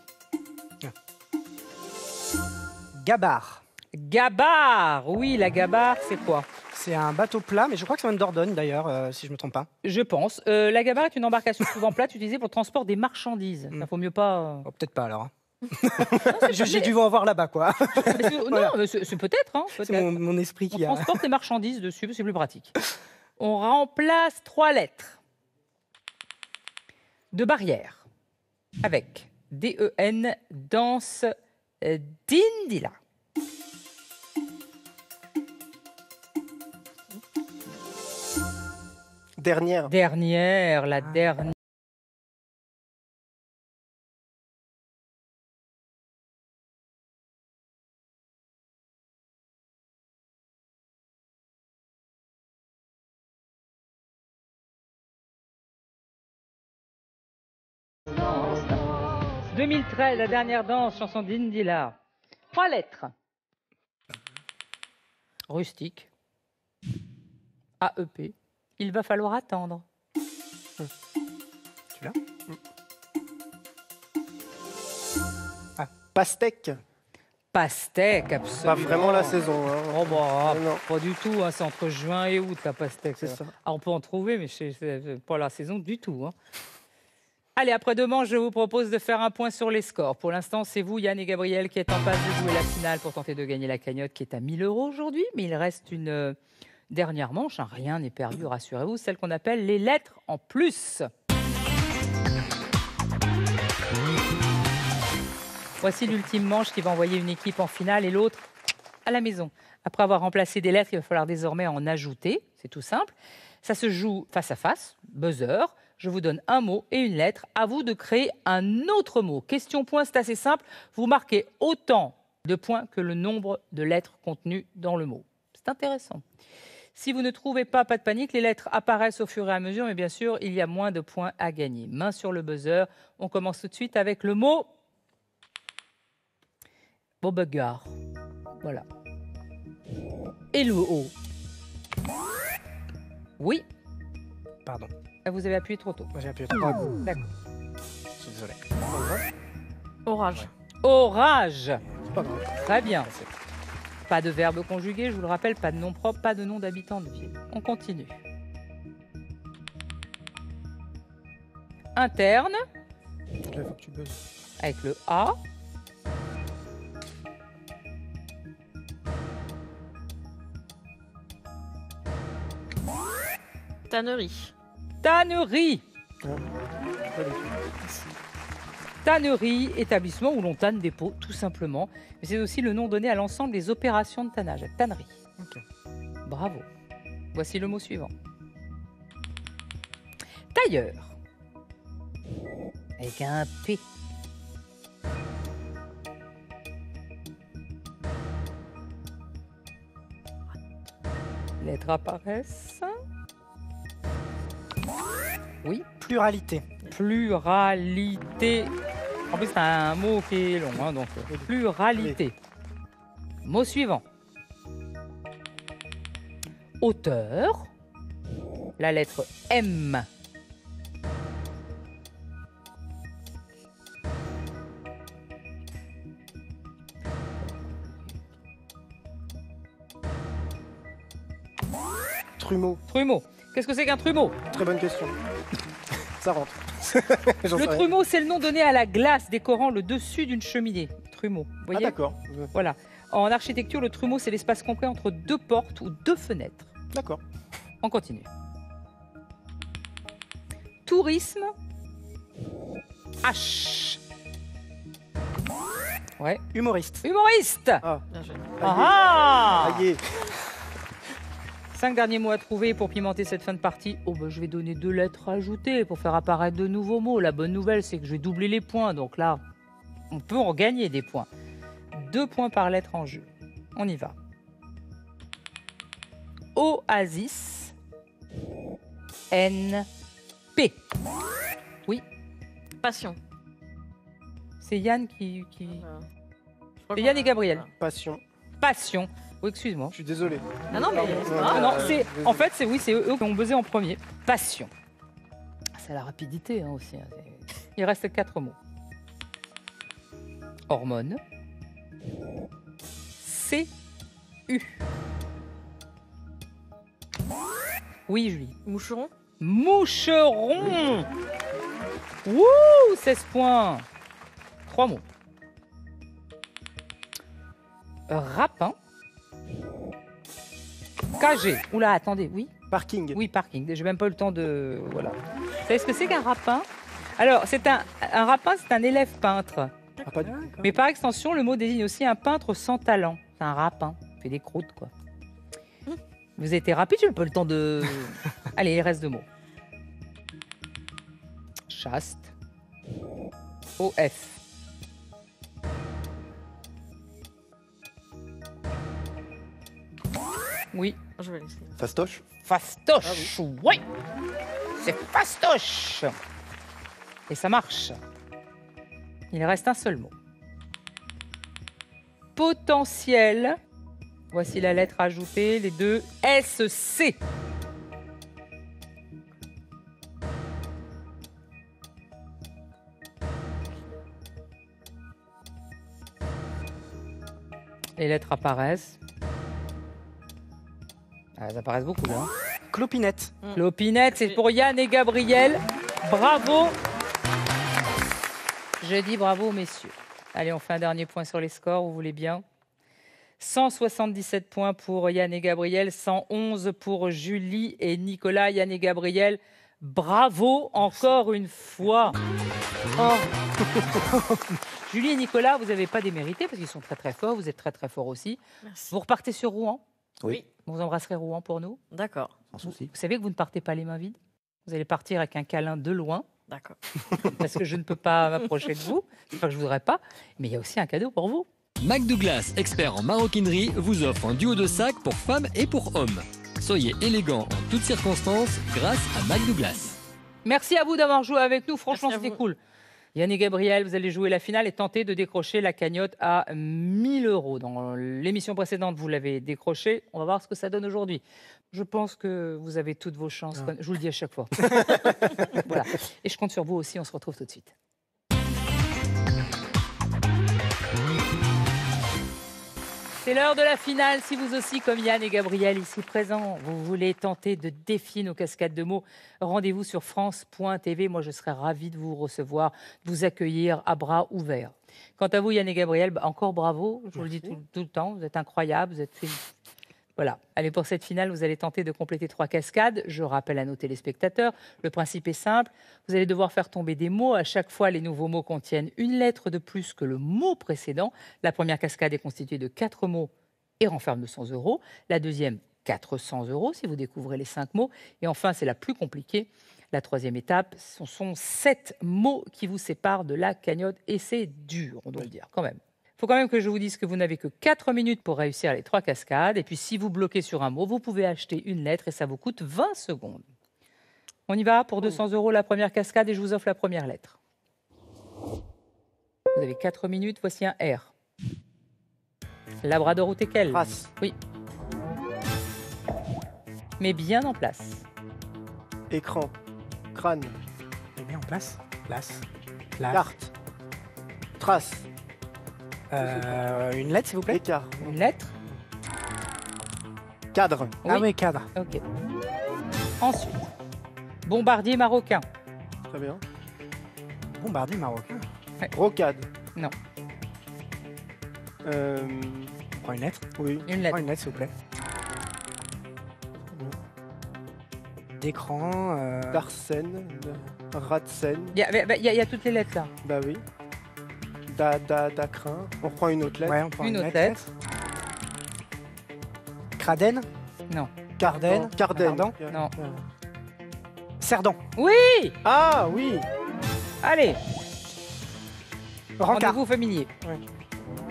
[SPEAKER 6] Gabar.
[SPEAKER 1] Gabar. Oui, la gabar, c'est quoi?
[SPEAKER 6] C'est un bateau plat, mais je crois que ça vient de Dordogne d'ailleurs, si je ne me trompe pas.
[SPEAKER 1] Je pense. La gabar est une embarcation souvent plate utilisée pour le transport des marchandises. Il faut mieux pas.
[SPEAKER 6] Oh, peut-être pas alors. Hein. J'ai dû en voir là-bas, quoi. Voilà.
[SPEAKER 1] Non, mais c'est peut-être. Hein,
[SPEAKER 6] C'est
[SPEAKER 1] peut-être.
[SPEAKER 6] mon esprit
[SPEAKER 1] On
[SPEAKER 6] qui a.
[SPEAKER 1] transporte les marchandises dessus, c'est plus pratique. On remplace 3 lettres de barrière avec D-E-N, danse d'Indila.
[SPEAKER 2] Dernière.
[SPEAKER 1] Dernière, la dernière. « 2013, la dernière danse, chanson d'Indila. 3 lettres. Rustique. AEP. Il va falloir attendre.
[SPEAKER 6] Tu l'as?
[SPEAKER 2] Pastèque.
[SPEAKER 1] Pastèque, absolument.
[SPEAKER 2] Pas vraiment la saison. Hein.
[SPEAKER 1] Oh bah,
[SPEAKER 2] Non.
[SPEAKER 1] pas du tout. Hein, c'est entre juin et août, la pastèque.
[SPEAKER 2] C'est ça.
[SPEAKER 1] Ah, on peut en trouver, mais c'est pas la saison du tout. Hein. Allez, après-demain, je vous propose de faire un point sur les scores. Pour l'instant, c'est vous, Yann et Gabriel, qui êtes en passe de jouer la finale pour tenter de gagner la cagnotte qui est à 1 000 € aujourd'hui. Mais il reste une dernière manche. Hein. Rien n'est perdu, rassurez-vous. Celle qu'on appelle les lettres en plus. Voici l'ultime manche qui va envoyer une équipe en finale et l'autre à la maison. Après avoir remplacé des lettres, il va falloir désormais en ajouter. C'est tout simple. Ça se joue face à face, buzzer. Je vous donne un mot et une lettre. À vous de créer un autre mot. Question point, c'est assez simple. Vous marquez autant de points que le nombre de lettres contenues dans le mot. C'est intéressant. Si vous ne trouvez pas de panique, les lettres apparaissent au fur et à mesure, mais bien sûr, il y a moins de points à gagner. Main sur le buzzer. On commence tout de suite avec le mot Beauregard. Voilà. Et le O. Oui.
[SPEAKER 6] Pardon.
[SPEAKER 1] Vous avez appuyé trop tôt.
[SPEAKER 6] Moi, j'ai appuyé 3 coups.
[SPEAKER 1] D'accord.
[SPEAKER 6] Je suis désolé.
[SPEAKER 3] Orage.
[SPEAKER 1] Orage.
[SPEAKER 6] C'est pas grave.
[SPEAKER 1] Très bien. Pas de verbe conjugué, je vous le rappelle, pas de nom propre, pas de nom d'habitant de ville. On continue. Interne,
[SPEAKER 2] Il faut que tu buzzes.
[SPEAKER 1] avec le A.
[SPEAKER 3] Tannerie.
[SPEAKER 1] Tannerie.
[SPEAKER 2] Pas du tout.
[SPEAKER 1] Tannerie, établissement où l'on tanne des peaux, tout simplement. Mais c'est aussi le nom donné à l'ensemble des opérations de tannage, la tannerie.
[SPEAKER 6] Ok.
[SPEAKER 1] Bravo. Voici le mot suivant. Tailleur. Avec un P. Lettres apparaissent. Oui.
[SPEAKER 6] Pluralité.
[SPEAKER 1] Pluralité. En plus, c'est un mot qui est long, hein, donc pluralité. Mot suivant. Auteur. La lettre M.
[SPEAKER 2] Trumeau.
[SPEAKER 1] Trumeau. Qu'est-ce que c'est qu'un trumeau?
[SPEAKER 2] Très bonne question. Ça rentre. J'en sais
[SPEAKER 1] Le
[SPEAKER 2] rien.
[SPEAKER 1] trumeau, c'est le nom donné à la glace décorant le dessus d'une cheminée. Trumeau. Vous
[SPEAKER 2] Ah
[SPEAKER 1] voyez?
[SPEAKER 2] d'accord.
[SPEAKER 1] Voilà. En architecture, le trumeau, c'est l'espace compris entre deux portes ou deux fenêtres.
[SPEAKER 2] D'accord.
[SPEAKER 1] On continue. Tourisme. H. Ouais.
[SPEAKER 6] Humoriste.
[SPEAKER 1] Humoriste.
[SPEAKER 3] Bien joué.
[SPEAKER 1] Ah
[SPEAKER 2] Aïe.
[SPEAKER 1] 5 derniers mots à trouver pour pimenter cette fin de partie. Oh bah, je vais donner 2 lettres ajoutées pour faire apparaître de nouveaux mots. La bonne nouvelle, c'est que je vais doubler les points. Donc là, on peut en gagner des points. 2 points par lettre en jeu. On y va. Oasis. N-P. Oui,
[SPEAKER 3] Passion.
[SPEAKER 1] c'est Yann qui...
[SPEAKER 3] Voilà. Je crois
[SPEAKER 1] C'est
[SPEAKER 3] qu'on
[SPEAKER 1] Yann
[SPEAKER 3] a-
[SPEAKER 1] et Gabriel.
[SPEAKER 2] Passion.
[SPEAKER 1] Passion. Oui, excuse-moi.
[SPEAKER 2] Je suis désolé.
[SPEAKER 3] Ah non, mais c'est pas
[SPEAKER 1] Ah
[SPEAKER 3] grave.
[SPEAKER 1] non, c'est en fait c'est eux qui ont buzzé en premier. Passion. C'est la rapidité hein, aussi. Hein. Il reste 4 mots. Hormone. C-U. Oui, Julie.
[SPEAKER 3] Moucheron.
[SPEAKER 1] Moucheron. Wouh, 16 points. 3 mots. Rapin. KG. Oula, attendez, oui.
[SPEAKER 2] Parking.
[SPEAKER 1] Oui, parking. J'ai même pas eu le temps de. Voilà. Vous savez ce que c'est qu'un rapin? Alors, c'est un rapin, c'est un élève peintre.
[SPEAKER 2] Ah, pas du
[SPEAKER 1] Mais par extension, le mot désigne aussi un peintre sans talent. C'est un rapin. Il fait des croûtes, quoi. Vous avez été rapide, j'ai pas eu le temps de. Allez, il reste 2 mots. Chaste. OF. Oui.
[SPEAKER 3] Je vais laisser.
[SPEAKER 4] Fastoche.
[SPEAKER 1] Fastoche, oui. C'est fastoche. Et ça marche. Il reste un seul mot. Potentiel. Voici la lettre ajoutée, les deux SC. Les lettres apparaissent. Ah, elles apparaissent beaucoup là. Hein.
[SPEAKER 6] Clopinette.
[SPEAKER 1] Clopinette, c'est pour Yann et Gabriel. Bravo. Je dis bravo, messieurs. Allez, on fait un dernier point sur les scores, vous voulez bien. 177 points pour Yann et Gabriel, 111 pour Julie et Nicolas. Yann et Gabriel, bravo encore une fois. Oh. Julie et Nicolas, vous n'avez pas démérité parce qu'ils sont très très forts, vous êtes très très forts aussi.
[SPEAKER 3] Merci.
[SPEAKER 1] Vous repartez sur Rouen.
[SPEAKER 4] Oui.
[SPEAKER 1] Vous embrasserez Rouen pour nous.
[SPEAKER 3] D'accord.
[SPEAKER 4] Sans souci.
[SPEAKER 1] Vous savez que vous ne partez pas les mains vides. Vous allez partir avec un câlin de loin,
[SPEAKER 3] D'accord.
[SPEAKER 1] parce que je ne peux pas m'approcher de vous. C'est pas que je voudrais pas, mais il y a aussi un cadeau pour vous.
[SPEAKER 8] Mac Douglas, expert en maroquinerie, vous offre un duo de sacs pour femmes et pour hommes. Soyez élégants en toutes circonstances grâce à Mac Douglas.
[SPEAKER 1] Merci à vous d'avoir joué avec nous. Franchement,
[SPEAKER 3] Merci à
[SPEAKER 1] c'était
[SPEAKER 3] vous.
[SPEAKER 1] cool. Yann et Gabriel, vous allez jouer la finale et tenter de décrocher la cagnotte à 1 000 €. Dans l'émission précédente, vous l'avez décroché. On va voir ce que ça donne aujourd'hui. Je pense que vous avez toutes vos chances. Je vous le dis à chaque fois. Voilà. Et je compte sur vous aussi. On se retrouve tout de suite. C'est l'heure de la finale. Si vous aussi, comme Yann et Gabriel ici présents, vous voulez tenter de défier nos cascades de mots, rendez-vous sur France.tv. Moi, je serai ravie de vous recevoir, de vous accueillir à bras ouverts. Quant à vous, Yann et Gabriel, encore bravo. Je vous le dis tout le temps. Vous êtes incroyables. Vous êtes Voilà. Allez, pour cette finale, vous allez tenter de compléter 3 cascades. Je rappelle à nos téléspectateurs, le principe est simple. Vous allez devoir faire tomber des mots. À chaque fois, les nouveaux mots contiennent une lettre de plus que le mot précédent. La première cascade est constituée de 4 mots et renferme 200 €. La deuxième, 400 € si vous découvrez les 5 mots. Et enfin, c'est la plus compliquée. La troisième étape, ce sont 7 mots qui vous séparent de la cagnotte. Et c'est dur, on doit le dire quand même. Il faut quand même que je vous dise que vous n'avez que 4 minutes pour réussir les 3 cascades. Et puis, si vous bloquez sur un mot, vous pouvez acheter une lettre et ça vous coûte 20 secondes. On y va pour 200 € la première cascade et je vous offre la première lettre. Vous avez 4 minutes, voici un R. Labrador ou teckel.
[SPEAKER 2] Race.
[SPEAKER 1] Oui. Mais bien en place.
[SPEAKER 2] Écran. Crâne.
[SPEAKER 6] Elle met en place. Place.
[SPEAKER 2] Carte. Trace.
[SPEAKER 6] Une lettre, s'il vous plaît.
[SPEAKER 2] Écart.
[SPEAKER 1] Une lettre.
[SPEAKER 2] Cadre.
[SPEAKER 6] Ah oui, cadre.
[SPEAKER 1] Ok. Ensuite, bombardier marocain.
[SPEAKER 2] Très bien.
[SPEAKER 6] Bombardier marocain.
[SPEAKER 2] Rocade.
[SPEAKER 1] Non.
[SPEAKER 6] On prend une lettre.
[SPEAKER 2] Oui.
[SPEAKER 1] Une
[SPEAKER 6] On
[SPEAKER 1] lettre.
[SPEAKER 6] prend une lettre, s'il vous plaît. D'écran.
[SPEAKER 2] D'arsène. Ratsen.
[SPEAKER 1] Il y a toutes les lettres là.
[SPEAKER 2] Bah oui. D'acrin. On reprend une autre lettre.
[SPEAKER 6] Ouais, on prend
[SPEAKER 1] Une
[SPEAKER 6] une
[SPEAKER 1] autre
[SPEAKER 6] lettre. Craden.
[SPEAKER 1] Non.
[SPEAKER 6] Carden.
[SPEAKER 2] Carden.
[SPEAKER 6] Pardon.
[SPEAKER 1] Non.
[SPEAKER 6] Cerdan.
[SPEAKER 1] Oui.
[SPEAKER 2] Ah oui.
[SPEAKER 1] Allez.
[SPEAKER 6] Rancard.
[SPEAKER 1] Rendez-vous familier.
[SPEAKER 6] Ouais.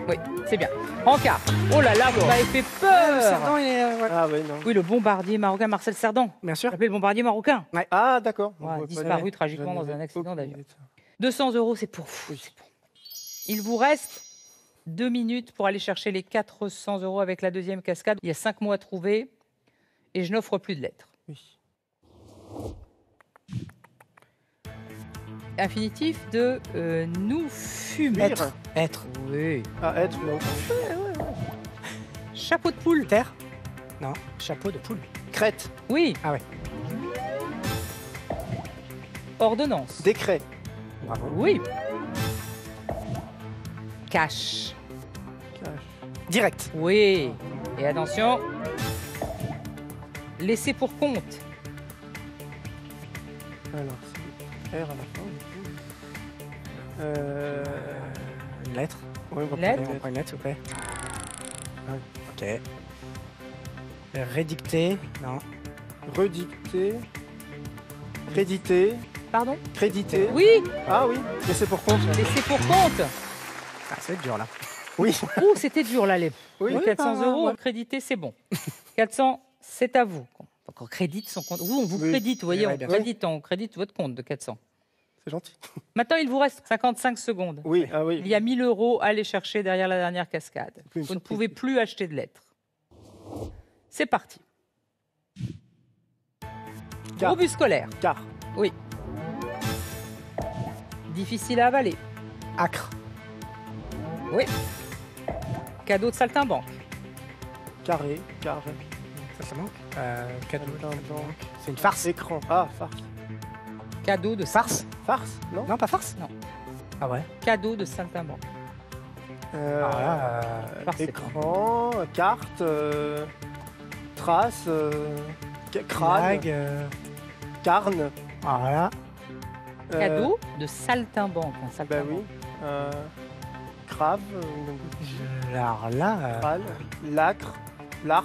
[SPEAKER 1] Oui, c'est bien. Rancard. Oh là là, vous m'avez fait peur.
[SPEAKER 6] Cerdan, il est. Ouais.
[SPEAKER 2] Ah oui, non.
[SPEAKER 1] Oui, le bombardier marocain Marcel Cerdan.
[SPEAKER 6] Bien sûr.
[SPEAKER 1] Appelé le bombardier marocain.
[SPEAKER 2] Ah d'accord.
[SPEAKER 1] Ouais,
[SPEAKER 2] On voit pas
[SPEAKER 1] disparu
[SPEAKER 2] les-
[SPEAKER 1] tragiquement
[SPEAKER 2] j'en
[SPEAKER 1] dans un
[SPEAKER 2] avais
[SPEAKER 1] accident
[SPEAKER 2] aucune
[SPEAKER 1] d'avion.
[SPEAKER 2] idée de ça.
[SPEAKER 1] 200 €, c'est pour vous.
[SPEAKER 2] Oui.
[SPEAKER 1] c'est bon. Il vous reste 2 minutes pour aller chercher les 400 € avec la deuxième cascade. Il y a 5 mots à trouver et je n'offre plus de lettres.
[SPEAKER 2] Oui.
[SPEAKER 1] Infinitif de nous fumer.
[SPEAKER 6] Être. Être.
[SPEAKER 1] Oui.
[SPEAKER 2] Ah être. Non.
[SPEAKER 1] Chapeau de poule.
[SPEAKER 6] Terre. Non. Chapeau de poule.
[SPEAKER 2] Crête.
[SPEAKER 1] Oui.
[SPEAKER 6] Ah ouais.
[SPEAKER 1] Ordonnance.
[SPEAKER 2] Décret.
[SPEAKER 6] Bravo.
[SPEAKER 1] Oui. Cash.
[SPEAKER 2] Cache.
[SPEAKER 6] Direct.
[SPEAKER 1] Oui. Et attention. Laisser pour compte.
[SPEAKER 2] Alors c'est R à la fin. Du coup.
[SPEAKER 6] Une lettre.
[SPEAKER 2] Ouais, on va
[SPEAKER 1] Lettre.
[SPEAKER 2] prendre
[SPEAKER 6] On prend une lettre, s'il vous plaît.
[SPEAKER 2] Ouais.
[SPEAKER 6] Ok. Rédicter. Non.
[SPEAKER 2] Redicter. Créditer.
[SPEAKER 1] Pardon.
[SPEAKER 2] Créditer.
[SPEAKER 1] Oui.
[SPEAKER 2] Ah oui. Et c'est pour compte.
[SPEAKER 1] Laisser pour compte.
[SPEAKER 6] Ah, ça va être dur là.
[SPEAKER 2] Oui.
[SPEAKER 1] Ouh, c'était dur là, les
[SPEAKER 2] Oui.
[SPEAKER 1] 400 €
[SPEAKER 6] ouais.
[SPEAKER 1] crédité, c'est bon. 400, c'est à vous. Donc on crédite son compte. Oui, on vous
[SPEAKER 2] Oui.
[SPEAKER 1] crédite, vous voyez,
[SPEAKER 6] Ouais,
[SPEAKER 1] on
[SPEAKER 6] bien
[SPEAKER 1] crédite votre compte de 400.
[SPEAKER 2] C'est gentil.
[SPEAKER 1] Maintenant, il vous reste 55 secondes.
[SPEAKER 2] Oui. Ah oui.
[SPEAKER 1] Il y a 1000 € à aller chercher derrière la dernière cascade.
[SPEAKER 2] Plus une
[SPEAKER 1] Vous ne
[SPEAKER 2] surprise.
[SPEAKER 1] pouvez plus acheter de lettres. C'est parti.
[SPEAKER 2] Car.
[SPEAKER 1] Gros bus scolaire.
[SPEAKER 2] Car.
[SPEAKER 1] Oui. Difficile à avaler.
[SPEAKER 6] Acre.
[SPEAKER 1] Oui. Cadeau de saltimbanque.
[SPEAKER 2] Carré. Carré.
[SPEAKER 6] Ça manque. Cadeau.
[SPEAKER 2] Saltimbanque.
[SPEAKER 6] C'est une farce.
[SPEAKER 2] Écran. Ah farce.
[SPEAKER 1] Cadeau de
[SPEAKER 6] Farce.
[SPEAKER 2] Farce. Non.
[SPEAKER 6] Non, pas farce.
[SPEAKER 1] Non.
[SPEAKER 6] Ah ouais.
[SPEAKER 1] Cadeau de saltimbanque.
[SPEAKER 6] Alors là,
[SPEAKER 1] Farce, c'est
[SPEAKER 2] écran. Carte. Trace. Crâne.
[SPEAKER 6] blague.
[SPEAKER 2] Carne.
[SPEAKER 6] Alors là.
[SPEAKER 1] Cadeau de saltimbanque. Un
[SPEAKER 2] Bah
[SPEAKER 1] saltimbanque.
[SPEAKER 2] oui. Crave.
[SPEAKER 6] Alors là.
[SPEAKER 2] Crâne. Lacre. Lars.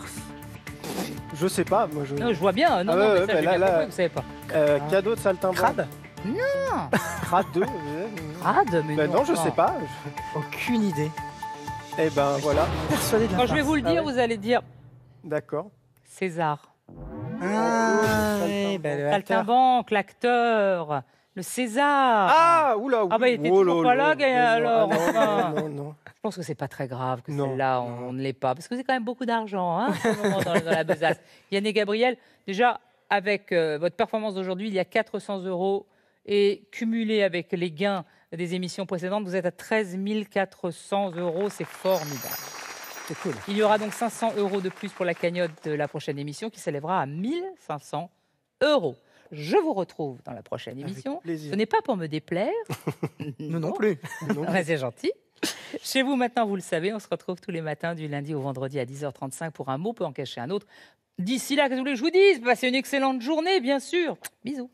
[SPEAKER 2] Je sais pas. Moi je.
[SPEAKER 1] Non, je vois bien. Non,
[SPEAKER 2] Ah
[SPEAKER 1] non,
[SPEAKER 2] ouais,
[SPEAKER 1] mais
[SPEAKER 2] ouais,
[SPEAKER 1] ça,
[SPEAKER 2] bah
[SPEAKER 1] j'ai
[SPEAKER 2] là,
[SPEAKER 1] bien
[SPEAKER 2] là.
[SPEAKER 1] compris, vous savez pas.
[SPEAKER 2] Cadeau de saltimbanque.
[SPEAKER 6] Crabe.
[SPEAKER 2] Crade 2.
[SPEAKER 1] Rade, mais
[SPEAKER 2] Ben non, je sais pas.
[SPEAKER 6] Aucune idée.
[SPEAKER 2] Eh ben voilà.
[SPEAKER 6] Persuadé de la
[SPEAKER 1] Quand je vais
[SPEAKER 6] farce.
[SPEAKER 1] vous le dire,
[SPEAKER 2] Ah ouais.
[SPEAKER 1] vous allez dire
[SPEAKER 2] D'accord.
[SPEAKER 1] César.
[SPEAKER 6] Ah, oui, bah, le acteur.
[SPEAKER 1] Saltimbanque, l'acteur. Le César.
[SPEAKER 2] Ah, oula, oui.
[SPEAKER 1] Ah bah, il était
[SPEAKER 2] Oh
[SPEAKER 1] toujours
[SPEAKER 2] là
[SPEAKER 1] pas
[SPEAKER 2] là.
[SPEAKER 1] là, Gaël,
[SPEAKER 2] Mais non,
[SPEAKER 1] alors,
[SPEAKER 2] ah non,
[SPEAKER 1] enfin.
[SPEAKER 2] non, non.
[SPEAKER 1] Je pense que c'est pas très grave que
[SPEAKER 2] Non,
[SPEAKER 1] celle-là,
[SPEAKER 2] non.
[SPEAKER 1] on ne l'ait pas. Parce que c'est quand même beaucoup d'argent hein, en ce moment, dans la besace. Yann et Gabriel, déjà, avec votre performance d'aujourd'hui, il y a 400 € et cumulé avec les gains des émissions précédentes, vous êtes à 13 400 €. C'est formidable.
[SPEAKER 6] C'est cool.
[SPEAKER 1] Il y aura donc 500 € de plus pour la cagnotte de la prochaine émission qui s'élèvera à 1 500 €. Je vous retrouve dans la prochaine
[SPEAKER 2] Avec
[SPEAKER 1] émission.
[SPEAKER 2] plaisir.
[SPEAKER 1] Ce n'est pas pour me déplaire.
[SPEAKER 6] Nous non plus.
[SPEAKER 2] Non.
[SPEAKER 1] Ouais, c'est gentil. Chez vous, maintenant, vous le savez, on se retrouve tous les matins du lundi au vendredi à 10h35 pour un mot peut en cacher un autre. D'ici là, qu'est-ce que vous voulez que je vous dise? Passez une excellente journée, bien sûr. Bisous.